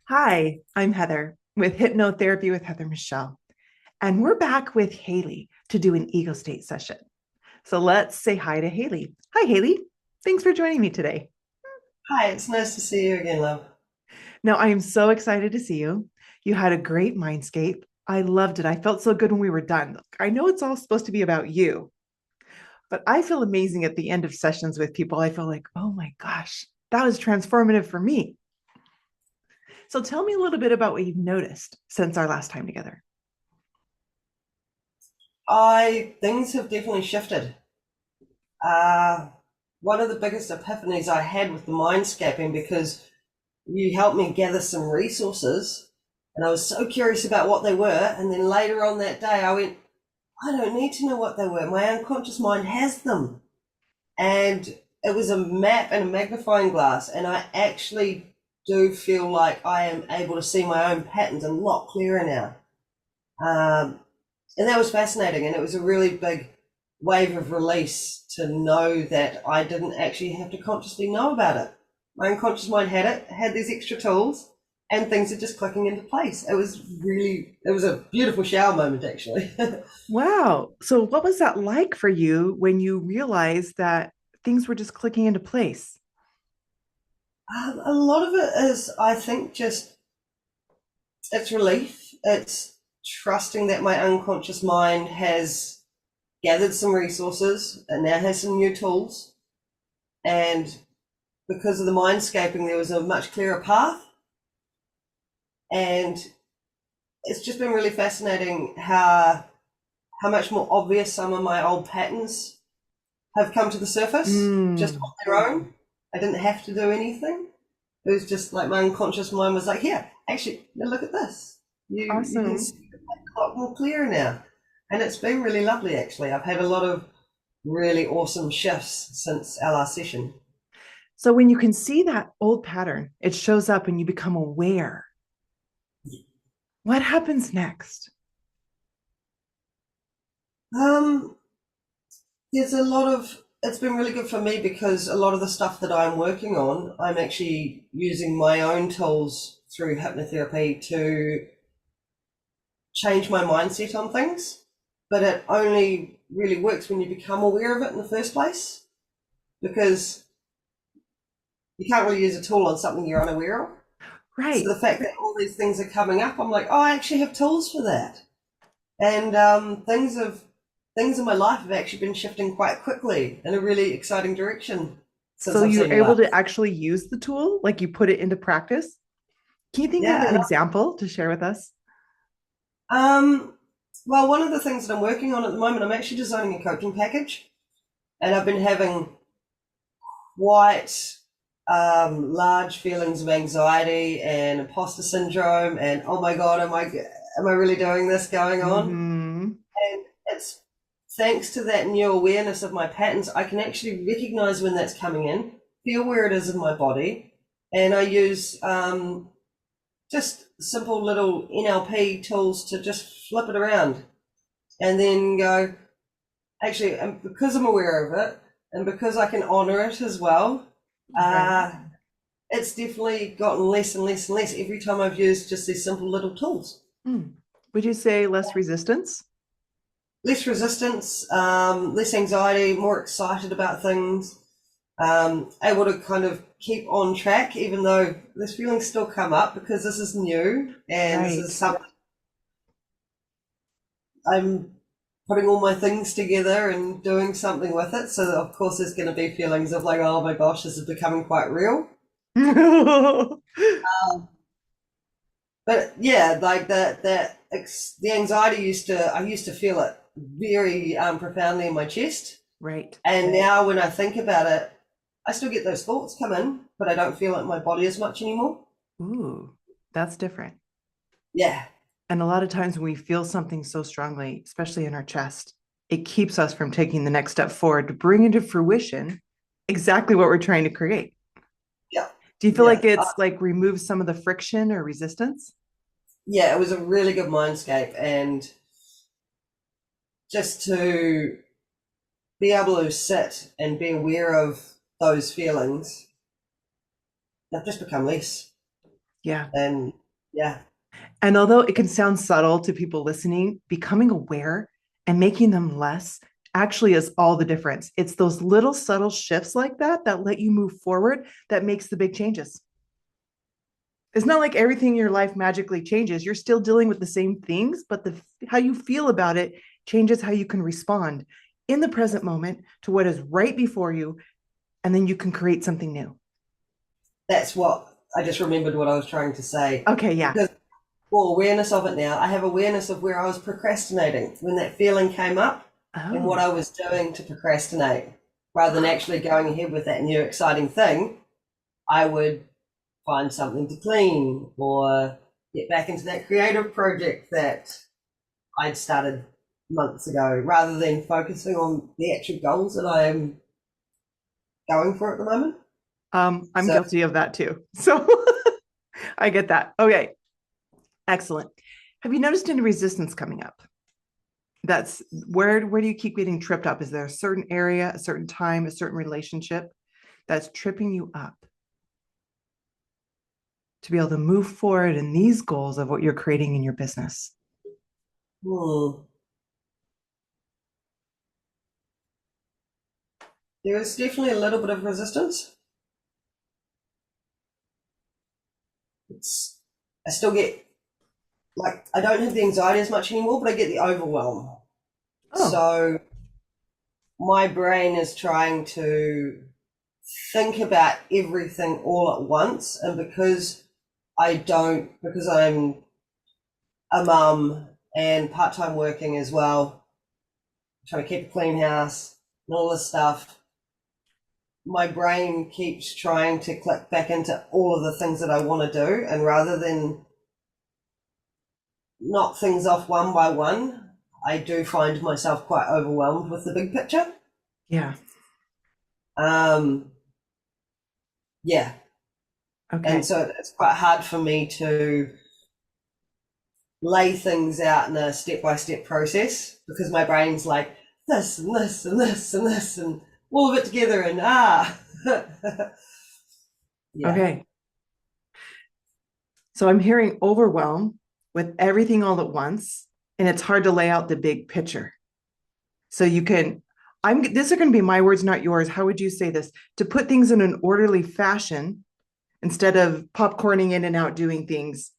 Hi, I'm Heather with Hypnotherapy with Heather Michelle, and we're back with Hayley to do an ego state session. So let's say hi to Hayley. Hi, Hayley. Thanks for joining me today. Hi, it's nice to see you again, love. Now, I am so excited to see you. You had a great mindscape. I loved it. I felt so good when we were done. I know it's all supposed to be about you, but I feel amazing at the end of sessions with people. I feel like, oh my gosh, that was transformative for me. So tell me a little bit about what you've noticed since our last time together. I things have definitely shifted. Uh, One of the biggest epiphanies I had with the mindscaping because you helped me gather some resources, and I was so curious about what they were. And then later on that day, I went, I don't need to know what they were. My unconscious mind has them, and it was a map and a magnifying glass, and I actually do feel like I am able to see my own patterns a lot clearer now. Um, and that was fascinating, and it was a really big wave of release to know that I didn't actually have to consciously know about it. My unconscious mind had it, had these extra tools, and things are just clicking into place. It was a beautiful shower moment, actually. Wow. So, what was that like for you when you realized that things were just clicking into place? A lot of it is, I think, just it's relief. It's trusting that my unconscious mind has gathered some resources and now has some new tools. And because of the mindscaping, there was a much clearer path. And it's just been really fascinating how much more obvious some of my old patterns have come to the surface just Mm, on their own. I didn't have to do anything. It was just like my unconscious mind was like, here, actually, now look at this. You can awesome. see it a lot more clearer now. And it's been really lovely actually. I've had a lot of really awesome shifts since our last session. So, when you can see that old pattern, it shows up and you become aware. What happens next? Um, there's a lot of it's been really good for me because a lot of the stuff that I'm working on, I'm actually using my own tools through hypnotherapy to change my mindset on things. But it only really works when you become aware of it in the first place because you can't really use a tool on something you're unaware of. So Right. the fact that all these things are coming up, I'm like, oh, I actually have tools for that. And things in my life have actually been shifting quite quickly in a really exciting direction since So, I've you're seen you able last. to actually use the tool, like you put it into practice. Can you think of Yeah, an example to share with us? well, one of the things that I'm working on at the moment, I'm actually designing a coaching package, and I've been having quite large feelings of anxiety and imposter syndrome, and oh my god, am I really doing this going on? Hmm. And it's thanks to that new awareness of my patterns, I can actually recognize when that's coming in, feel where it is in my body, and I use just simple little NLP tools to just flip it around and then go, actually, and because I'm aware of it and because I can honor it as well, Right. uh, it's definitely gotten less and less and less every time I've used just these simple little tools. Hmm. Would you say less resistance? Less resistance, less anxiety, more excited about things, able to kind of keep on track, even though this feelings still come up because this is new and this is Right. something I'm putting all my things together and doing something with it. So of course there's going to be feelings of like, oh my gosh, this is becoming quite real. But yeah, like the anxiety I used to feel it very profoundly in my chest. Right. And now when I think about it, I still get those thoughts come in, but I don't feel it in my body as much anymore. Ooh, that's different. Yeah, And a lot of times when we feel something so strongly, especially in our chest, it keeps us from taking the next step forward to bring into fruition exactly what we're trying to create. yeah, Do you feel like yeah. it's like removes some of the friction or resistance? Yeah, it was a really good mindscape. And just to be able to sit and be aware of those feelings, they've just become less. Yeah. And yeah, And although it can sound subtle to people listening, becoming aware and making them less actually is all the difference. It's those little subtle shifts like that that let you move forward that makes the big changes. It's not like everything in your life magically changes. You're still dealing with the same things, but the how you feel about it changes how you can respond in the present moment to what is right before you, and then you can create something new. that's what I just remembered what I was trying to say. Okay, yeah. Because more awareness of it now, I have awareness of where I was procrastinating when that feeling came up and what Oh. I was doing to procrastinate. Rather than actually going ahead with that new exciting thing, I would find something to clean or get back into that creative project that I'd started months ago, rather than focusing on the actual goals that I'm going for at the moment. I'm So, guilty of that too. So I get that. Okay, excellent. Have you noticed any resistance coming up? That's where do you keep getting tripped up? Is there a certain area, a certain time, a certain relationship that's tripping you up to be able to move forward in these goals of what you're creating in your business? hmm, there is definitely a little bit of resistance. It's, I still get, like, I don't have the anxiety as much anymore, but I get the overwhelm. Oh, So my brain is trying to think about everything all at once. And because I'm a mum and part time working as well, trying to keep a clean house and all this stuff, my brain keeps trying to click back into all of the things that I want to do. And rather than knock things off one by one, I do find myself quite overwhelmed with the big picture. yeah. Um, yeah. And Okay. so it's quite hard for me to lay things out in a step by step process because my brain's like this and this and this and this and all of it together and yeah. Okay. So I'm hearing overwhelm with everything all at once, and it's hard to lay out the big picture. So you can, these are going to be my words, not yours. How would you say this? To put things in an orderly fashion instead of popcorning in and out doing things.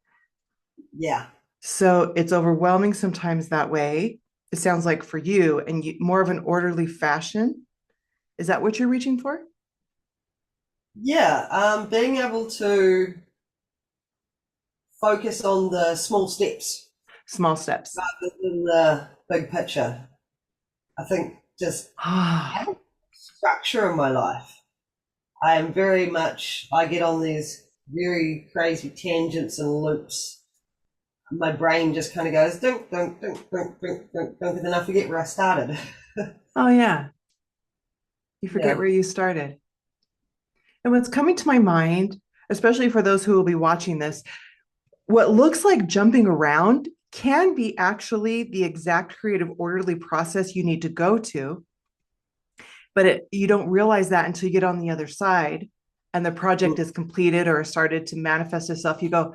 Yeah. So it's overwhelming sometimes that way. It sounds like for you, and more of an orderly fashion. Is that what you're reaching for? Yeah. Being able to focus on the small steps Small steps. rather than the big picture. I think just Ah, having structure in my life. I am very much, I get on these very crazy tangents and loops. My brain just kind of goes, dunk, dunk, dunk, dunk, dunk, dunk, dunk, and then I forget where I started. oh yeah. You forget Yeah. where you started. And what's coming to my mind, especially for those who will be watching this, what looks like jumping around can be actually the exact creative orderly process you need to go to, but you don't realize that until you get on the other side and the project is completed or started to manifest itself. You go,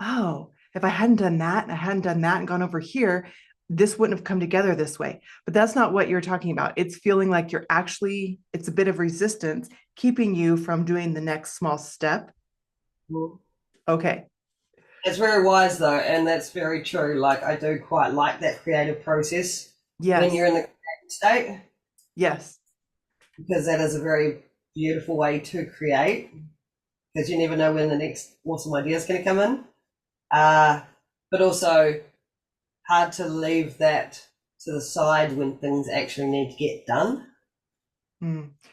oh, if I hadn't done that and I hadn't done that and gone over here, this wouldn't have come together this way. But that's not what you're talking about. It's feeling like it's a bit of resistance keeping you from doing the next small step. Okay. It's very wise though, and that's very true. Like I do quite like that creative process when Yes. you're in the creative state, Yes. because that is a very beautiful way to create, because you never know when the next awesome idea is going to come in. Uh, but also hard to leave that to the side when things actually need to get done.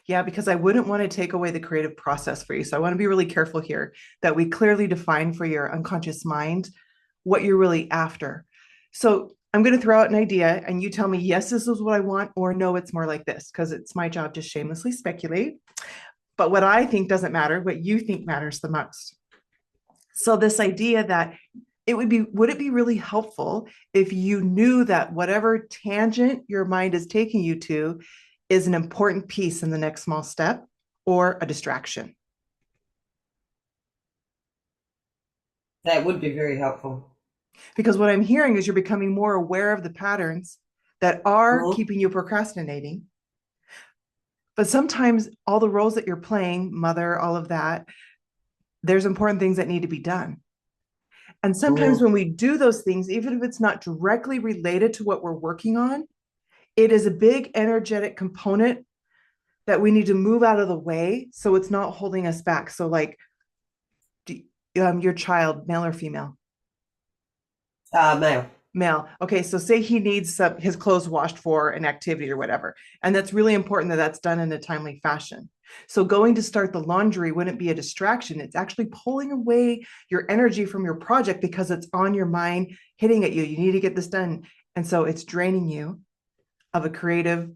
Yeah, because I wouldn't want to take away the creative process for you. So I want to be really careful here that we clearly define for your unconscious mind what you're really after. So I'm going to throw out an idea and you tell me, yes, this is what I want, or no, it's more like this, because it's my job to shamelessly speculate. But what I think doesn't matter, what you think matters the most. So this idea that would it be really helpful if you knew that whatever tangent your mind is taking you to is an important piece in the next small step or a distraction? That would be very helpful. Because what I'm hearing is you're becoming more aware of the patterns that are Mhm. keeping you procrastinating. But sometimes all the roles that you're playing, mother, all of that, there's important things that need to be done. And sometimes Mhm. when we do those things, even if it's not directly related to what we're working on, it is a big energetic component that we need to move out of the way so it's not holding us back. So, like, your child, male or female? Male. Male. Okay, so say he needs his clothes washed for an activity or whatever, and that's really important that that's done in a timely fashion. So going to start the laundry wouldn't be a distraction. It's actually pulling away your energy from your project because it's on your mind, hitting at you. You need to get this done. And so it's draining you of a creative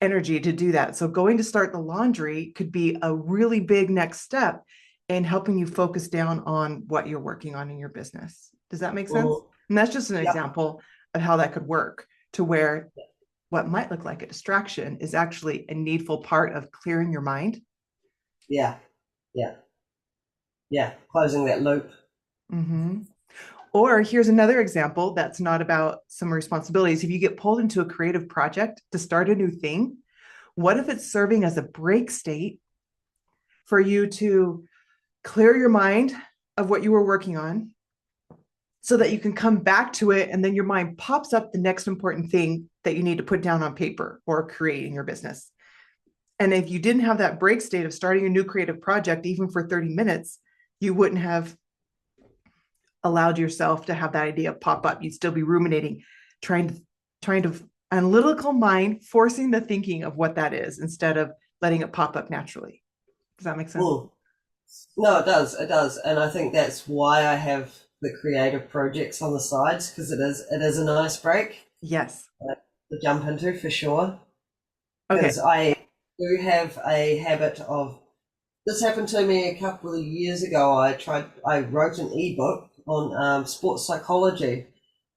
energy to do that. So going to start the laundry could be a really big next step in helping you focus down on what you're working on in your business. Does that make sense? Mhm. And that's just an Yep. example of how that could work, to where what might look like a distraction is actually a needful part of clearing your mind. Yeah. Yeah. Yeah. Closing that loop. Mm-hmm. Or here's another example that's not about some responsibilities. If you get pulled into a creative project to start a new thing, what if it's serving as a break state for you to clear your mind of what you were working on so that you can come back to it, and then your mind pops up the next important thing that you need to put down on paper or create in your business. And if you didn't have that break state of starting a new creative project, even for 30 minutes, you wouldn't have allowed yourself to have that idea pop up. You'd still be ruminating, trying to analytical mind, forcing the thinking of what that is instead of letting it pop up naturally. Does that make sense? Mm. No, it does. It does. And I think that's why I have the creative projects on the sides, because it is a nice break Yes. to jump into for sure. Okay. Because I do have a habit of, this happened to me a couple of years ago. I wrote an ebook on sports psychology,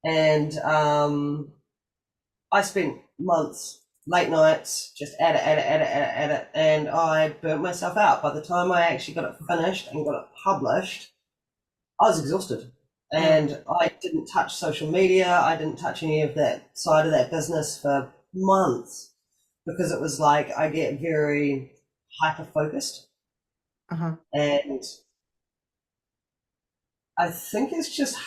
and I spent months, late nights, just at it, and I burnt myself out. By the time I actually got it finished and got it published, I was exhausted. Oh, And I didn't touch social media. I didn't touch any of that side of that business for months because it was like I get very hyper focused. uh-huh. And I think it's just,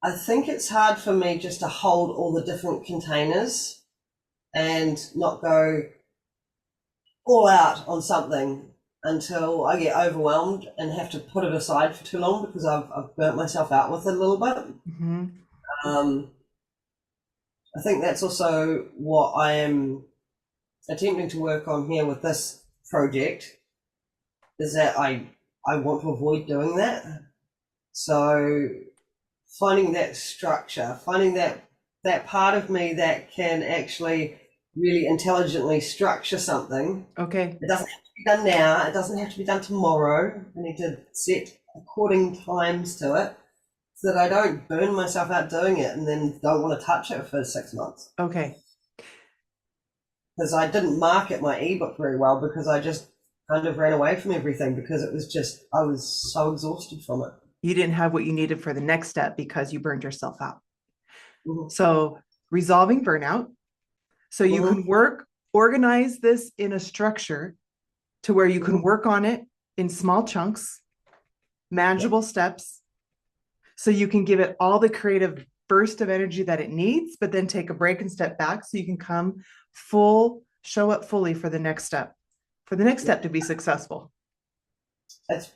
I think it's hard for me just to hold all the different containers and not go all out on something until I get overwhelmed and have to put it aside for too long because I've burnt myself out with it a little bit. Mm-hmm. Um, I think that's also what I am attempting to work on here with this project, is that I want to avoid doing that. So finding that structure, finding that part of me that can actually really intelligently structure something. Okay. It doesn't have to be done now. It doesn't have to be done tomorrow. I need to set according times to it so that I don't burn myself out doing it and then don't want to touch it for 6 months. Okay. Because I didn't market my ebook very well because I just kind of ran away from everything because it was just, I was so exhausted from it. You didn't have what you needed for the next step because you burned yourself out. Mm-hmm. So, resolving burnout. So, you Mm-hmm. can organize this in a structure to where you can Mm-hmm. work on it in small chunks, Yeah. manageable steps. So, you can give it all the creative burst of energy that it needs, but then take a break and step back so you can show up fully for the next step, Yeah. to be successful. It's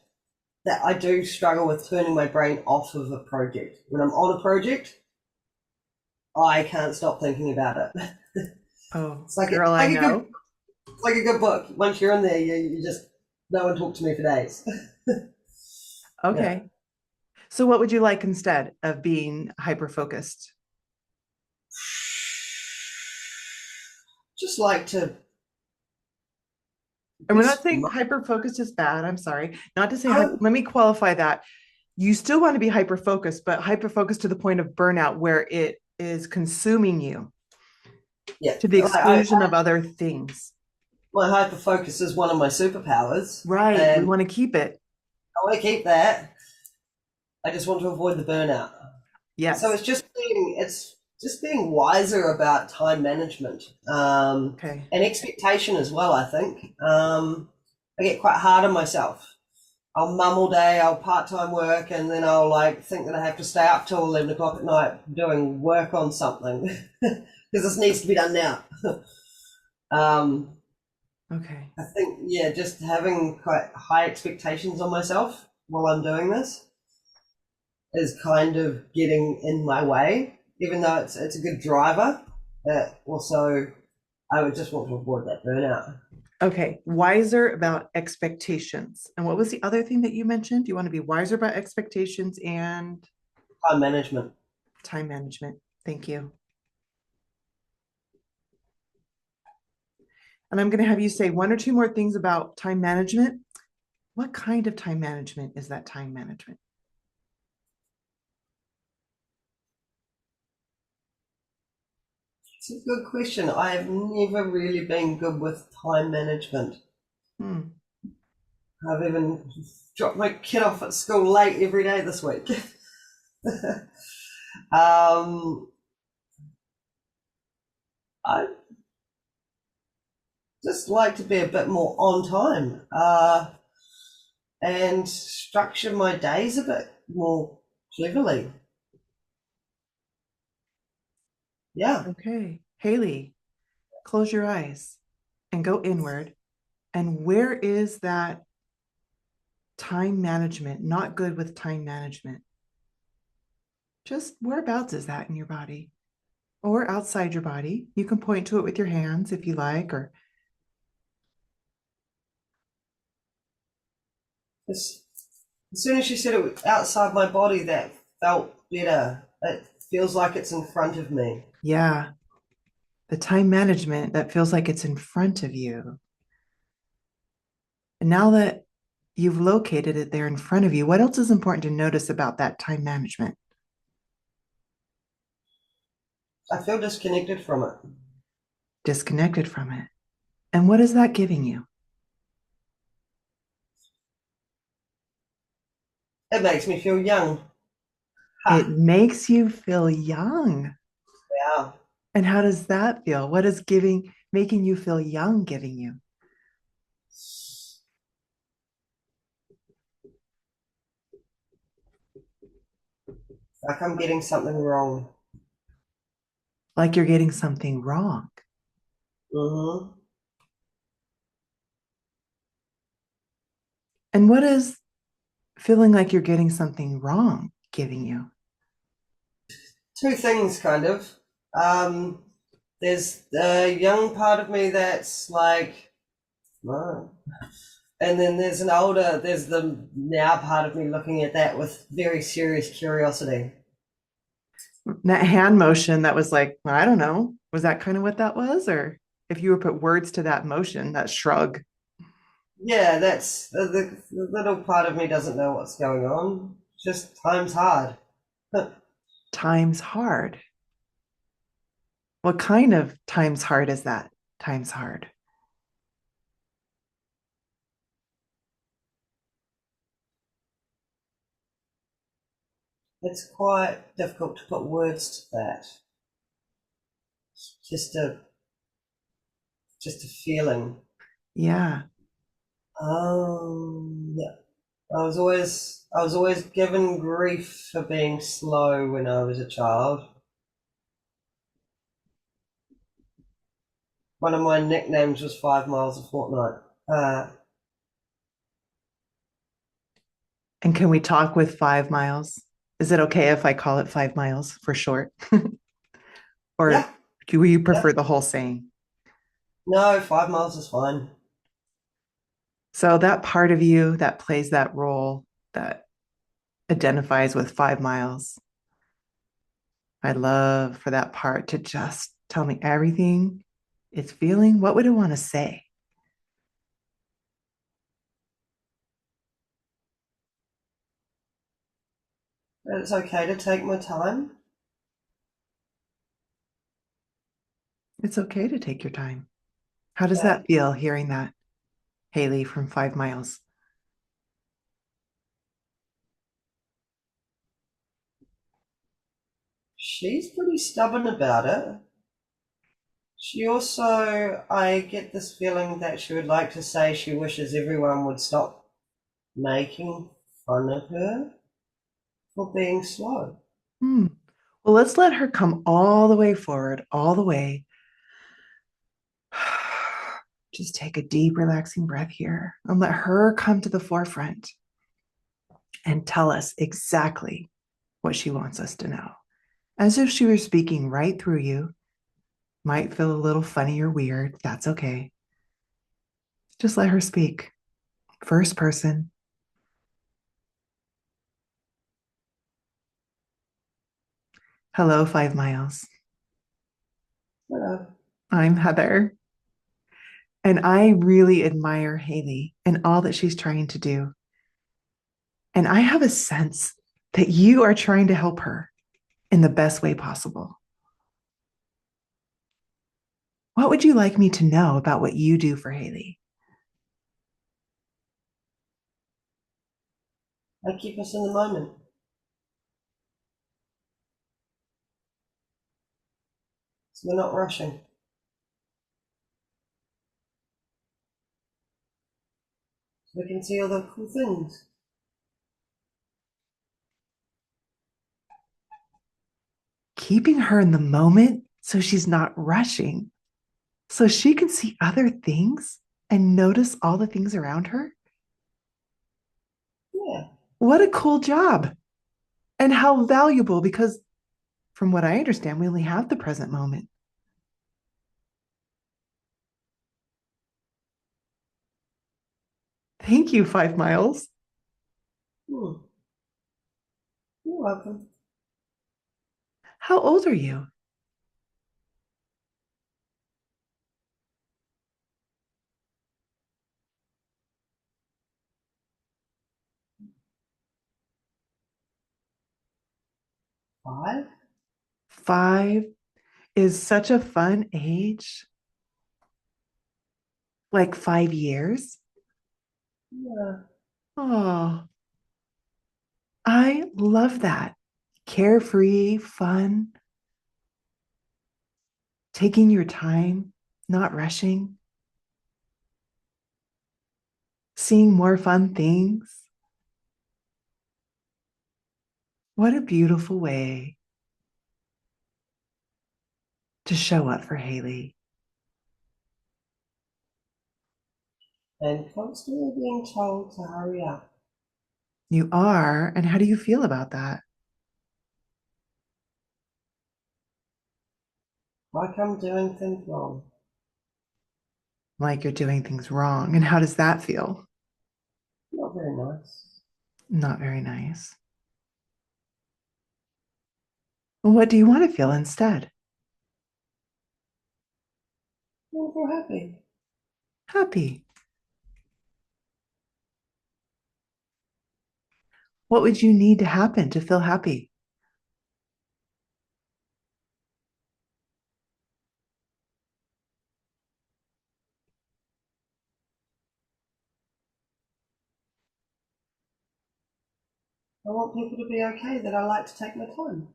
that I do struggle with turning my brain off of a project. When I'm on a project, I can't stop thinking about it. Oh, It's like girl, I know. it's like a good book. Once you're in there, you just no one talk to me for days. Yeah, Okay. So, what would you like instead of being hyper focused? just like to And be we're not saying smart. hyper focused is bad. I'm sorry. Not to say, Oh, let me qualify that. You still want to be hyper focused, but hyper focused to the point of burnout where it is consuming you yeah, to the I exclusion of other things. my hyper focus is one of my superpowers, Right. We and want to keep it. I want to keep that. I just want to avoid the burnout. So Yes. it's just being wiser about time management, Okay. and expectation as well. I think I get quite hard on myself. I'll mum all day, I'll part time work, and then I'll like think that I have to stay up till 11 o'clock at night doing work on something because this needs to be done now. um, Okay. I think yeah, just having quite high expectations on myself while I'm doing this is kind of getting in my way, even though it's a good driver. Also, I would just want to avoid that burnout. Okay. Wiser about expectations. And what was the other thing that you mentioned? You want to be wiser about expectations and Time management. time management. Thank you. And I'm going to have you say one or two more things about time management. What kind of time management is that time management? It's a good question. I've never really been good with time management. Hmm. I've even dropped my kid off at school late every day this week. um, I just like to be a bit more on time and structure my days a bit more cleverly. Yeah. Okay. Hayley, close your eyes and go inward. And where is that time management? Not good with time management. Just whereabouts is that in your body or outside your body? You can point to it with your hands if you like, or As, as soon as you said it was outside my body, that felt better. It feels like it's in front of me. yeah, the time management that feels like it's in front of you. And now that you've located it there in front of you, what else is important to notice about that time management? I feel disconnected from it. Disconnected from it. And what is that giving you? It makes me feel young. It Ha! makes you feel young. Yeah. And how does that feel? What is making you feel young giving you? Like I'm getting something wrong. Like you're getting something wrong. Hmm. And what is feeling like you're getting something wrong giving you? Two things, kind of. Um, there's the young part of me that's like, oh. And then there's the now part of me looking at that with very serious curiosity. That hand motion that was like, I don't know. Was that kind of what that was? Or if you were put words to that motion, that shrug, Yeah, that's the little part of me doesn't know what's going on. Just time's hard. times hard. What kind of times hard is that? Times hard. It's quite difficult to put words to that. Just a just a feeling. Yeah. Yeah. I was always given grief for being slow when I was a child. One of my nicknames was 5 miles a fortnight. And can we talk with 5 miles? Is it okay if I call it 5 miles for short? Or Yeah, do you yeah. prefer the whole saying? No, 5 miles is fine. So that part of you that plays that role that identifies with 5 miles, I'd love for that part to just tell me everything it's feeling. What would it want to say? It's okay to take my time. It's okay to take your time. How does But that feel hearing that, Hayley from 5 miles? she's pretty stubborn about it. She also, I get this feeling that she would like to say she wishes everyone would stop making fun of her for being slow. Hmm. Well, let's let her come all the way forward, all the way. Just take a deep, relaxing breath here and let her come to the forefront and tell us exactly what she wants us to know. As if she were speaking right through you. Might feel a little funny or weird. That's okay. Just let her speak. First person. Hello, 5 miles. Uh, I'm Heather. And I really admire Hayley and all that she's trying to do. And I have a sense that you are trying to help her in the best way possible. What would you like me to know about what you do for Hayley? I keep us in the moment. So we're not rushing. So we can see all the cool things. Keeping her in the moment so she's not rushing, so she can see other things and notice all the things around her. Yeah. What a cool job. And how valuable, because from what I understand, we only have the present moment. Thank you, 5 miles. Hmm. You're welcome. How old are you? 5? 5 is such a fun age, like 5 years. Yeah. Oh, I love that. Carefree, fun, taking your time, not rushing, seeing more fun things. What a beautiful way to show up for Hayley. And constantly being told to hurry up. You are. And how do you feel about that? Like I'm doing things wrong. Like you're doing things wrong. And how does that feel? Not very nice. Not very nice. Well, what do you want to feel instead? I feel happy. Happy. What would you need to happen to feel happy? I want people to be okay that I like to take my time.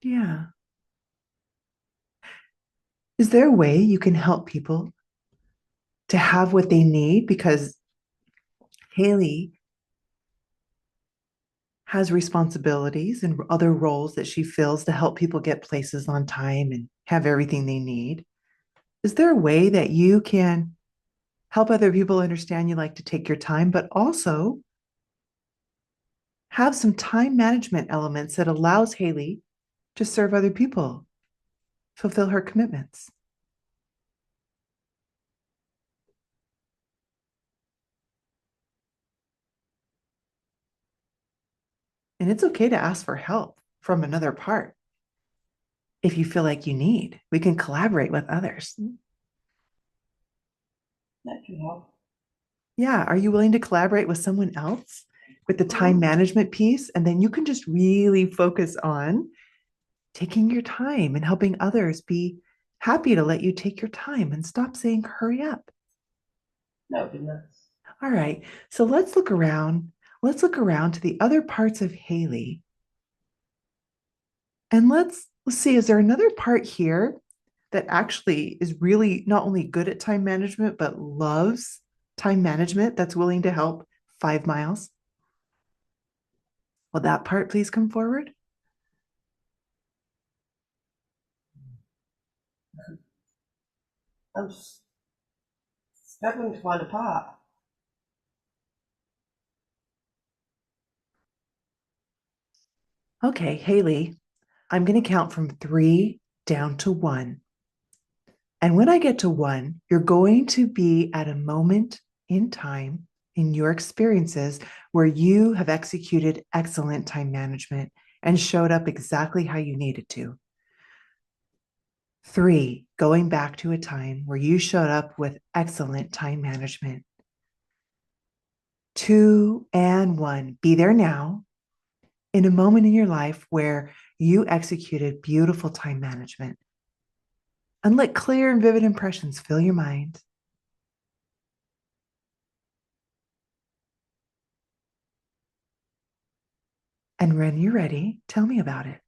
Yeah. Is there a way you can help people to have what they need? Because Hayley has responsibilities and other roles that she fills to help people get places on time and have everything they need. Is there a way that you can help other people understand you like to take your time, but also have some time management elements that allows Hayley to serve other people, fulfill her commitments? And it's okay to ask for help from another part if you feel like you need. We can collaborate with others. That can help. Yeah. Are you willing to collaborate with someone else with the time Mm-hmm. management piece? And then you can just really focus on taking your time and helping others be Happy to let you take your time and stop saying, hurry up. That would be nice. All right, so let's look around. Let's look around to the other parts of Hayley. And let's see, is there another part here that actually is really not only good at time management, but loves time management that's willing to help 5 miles? Will that part please come forward? I'm struggling to find a part. Okay, Hayley, I'm going to count from 3 down to 1. And when I get to 1, you're going to be at a moment in time in your experiences where you have executed excellent time management and showed up exactly how you needed to. 3, going back to a time where you showed up with excellent time management. 2 and 1, be there now in a moment in your life where you executed beautiful time management. And let clear and vivid impressions fill your mind. And when you're ready, tell me about it.